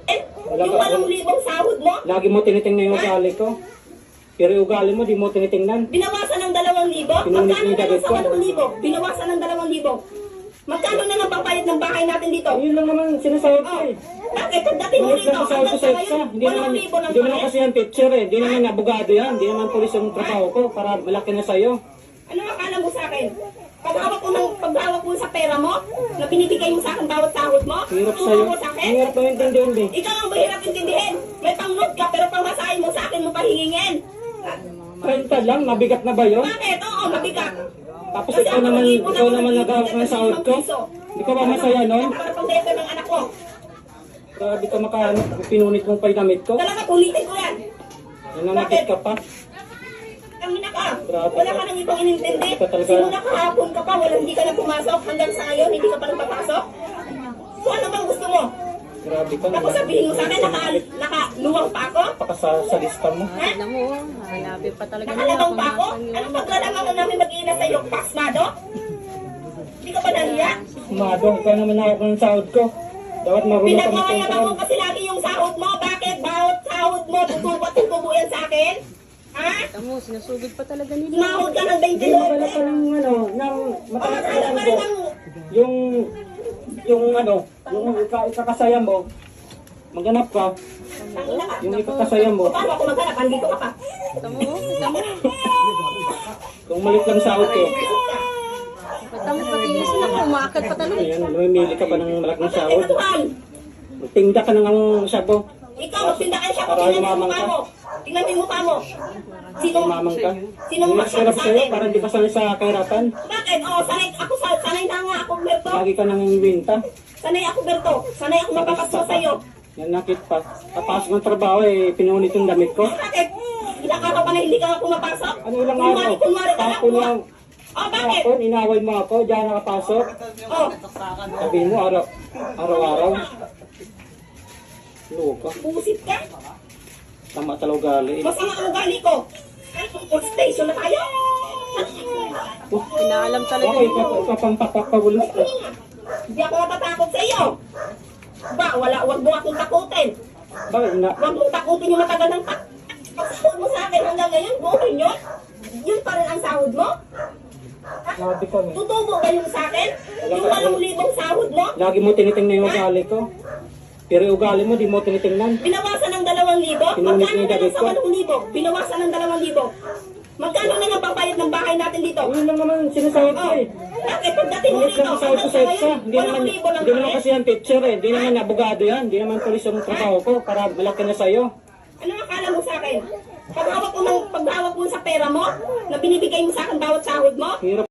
Eh, yung 8,000 sahod mo, Lagi mo tinitingnan yung ugali ko. Pero yung ugali mo, di mo tinitingnan. binawasan ng 2,000. Pinunit Magkano mo yung na lang dagit sa ko. 8,000? Binawasan ng 2,000. Magkano na lang pampayad ng bahay natin dito? Ayun lang naman sinasahod ko eh. Bakit? Pagdating mo Pinunit rito, lang sa auto hanggang sa sa ngayon, Hindi naman, 8,000 lang hindi naman pare. kasi yan teacher eh. Hindi naman abogado yan. Hindi naman polis yung trabaho ko para malaki na sa'yo. Ano akala mo sa akin? Paghawak mo sa pera mo, na binibigay mo sa akin bawat sahod mo, Hirap tutulong sa'yo. mo sa akin? Ang hirap mo intindihan eh. Ikaw ang mahirap intindihin. May pang-load ka, pero pang-masahin mo sa akin mo pahingingin. 30 lang, mabigat na ba yun? Bakit? Oo, mabigat. Tapos Kasi ikaw ako naman, nag-iipon ikaw ako naman ng nag-ahawak ng sahod ko. Hindi ka ba masaya nun? Para pang-dete ng anak ko. Grabe ka pinunit mong painamit ko. Talaga, ulitin ko yan. Nananakit ka pa. Tangina ka. Grabe Wala ka. ka nang ibang inintindi. Ka talaga. Simula kahapon ka pa, hindi ka na pumasok. Hanggang sa ngayon, hindi ka pa nang papasok. So ano bang gusto mo? Grabe ka. Tapos sabihin mo sa akin, nakaluwang pa ako? Napaka sa lista mo. Ha? Alam mo, hanapin pa talaga nila Nakalabang kung pa ako? nasan yun. Anong paglalangan na namin mag-iina sa'yo? Pasmado? Hindi ka ba nahiya? Sumadong ka naman ako ng sahod ko. Dapat marunong ka Pinagmamayabang mag-control. mo kasi lagi yung sahod mo. Bakit? Bawat sahod mo, tutubo yan sa akin? Ha? Alam mo, sinusugod pa talaga nila. Sumahod ka ng Hindi mo pala 29. pa ng ano, ng Pamatala mataas ka ko. rin ng... Yung ano, yung ikakasaya mo, maghanap ka. Tangina ka. Yung ikakasaya mo, Paano ako maghanap? Andito ka pa. Alam mo, kung malit lang sahod ko. patamo pati yung sila, umakit pa talaga. Ayan, lumimili ka pa ng malaking sahod. Katuhan. Tingda ka ng ang sabo. Ikaw, magtinda ka siya. Para Tingnan mo yung yumamang mukha ka. mo. Tingnan mo yung mukha mo. Sino? Mamang ka. Sino Yung magsabi hirap sa sa'yo, akin? para hindi ka sanay sa kahirapan. Bakit? Oh, sanay na nga ako, Berto. Lagi ka nang iwinta. Sanay ako, Berto. Sanay ako mapapasko sa'yo. Nanakit pa. Tapos ng trabaho eh, pinunit yung damit ko. Bakit? Ilang araw pa na hindi ka nga pumapasok? Ano ilang araw? Kunwari ka lang. Tapos yung Oh, bakit? hapon, inaway mo ako, diyan nakapasok. Oh, Sabi mo, araw-araw. Luka. pusit ka. Tama talaga gali. Masama ang ugali ko. Ay, full station na tayo. Pinaalam talaga Okay, nila. kapampapak pa ulit. Hindi ako matatakot sa iyo. Ba, wag mo akong takutin. Bakit na? Wag mong takutin yung matagal ng pagsahod mo sa akin hanggang ngayon. Bukin yun. Yun pa rin ang sahod mo. Sabi kami. Tutubo ba yung sa akin? Yung 8,000 sahod mo? Lagi mo tinitingnan yung ugali ko. Pero yung ugali mo, di mo tinitingnan. Binawasan ng 2,000? Pinunit Magkano mo yung na lang dagit sa ko. 8,000? Binawasan ng 2,000. Magkano na lang pampayad ng bahay natin dito? Ayun lang naman sinasahod ko eh. Bakit? Pagdating mo Pinunit rito, lang sa auto sa hanggang Hindi naman, 8,000 lang hindi naman pare. kasi yan teacher eh. Hindi naman abogado yan. Hindi naman polis yung trabaho ko para malaki na sa'yo. Ano akala mo sa akin? Paghawak mo sa pera mo, na binibigay mo sa akin bawat sahod mo, Hirap.